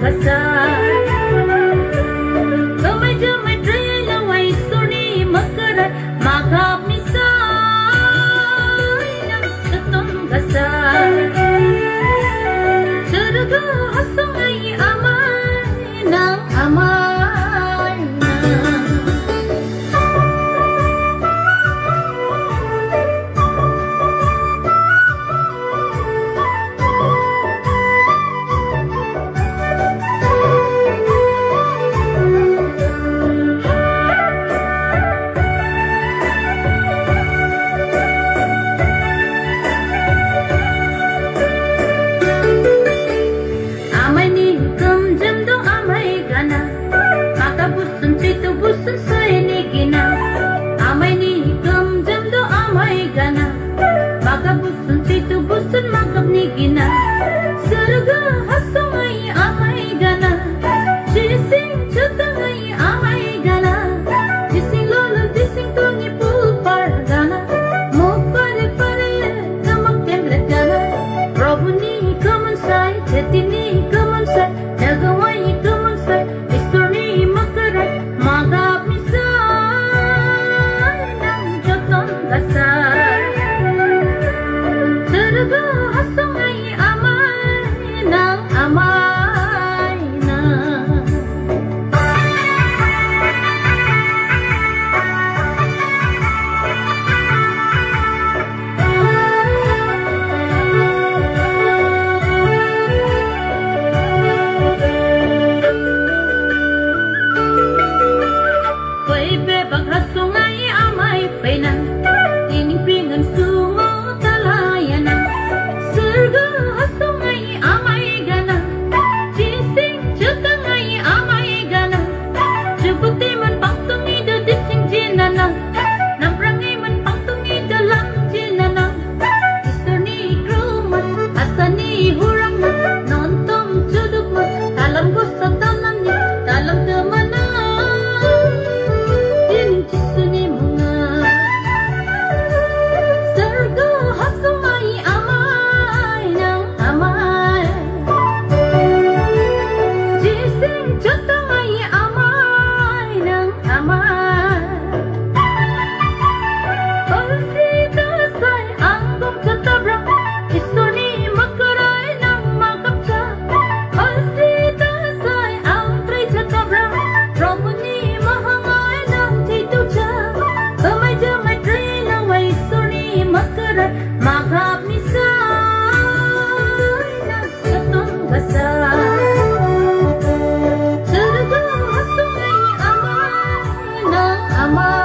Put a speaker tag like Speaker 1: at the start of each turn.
Speaker 1: kasar Gamay-gamay trail away Suni magkarat Magap misay Nang satong kasar Saraga hasang ay amay Nang amay na Busun cito busun saya ni gina Amai ni gam jam do amai gana Maka busun cito busun makap ni gina Saraga hasong ay amai gana Jising chutang ay amai gana Jising lolo jising tungi pulpar gana Mupare pare gamak tembret gana Prabhu ni kaman say Jati ni kaman say Nagawai kaman say Magap misay Nang jotong kasar Saraga hasong ay amay Nang amay na Paghasong ay amay painan Tinipingan sungo talayanan Sarga hasong ay amay gana Jising chutang ay amay gana Jubuti man pangtungi do dising jinana Namprangay man pangtungi do lang jinana Isto ni kruman asa ni hurang man Nontom juduk man Talam ko sa talam ni Talam temana Magap misay Nang satong kasar Saraga hasong ay amay Nang amay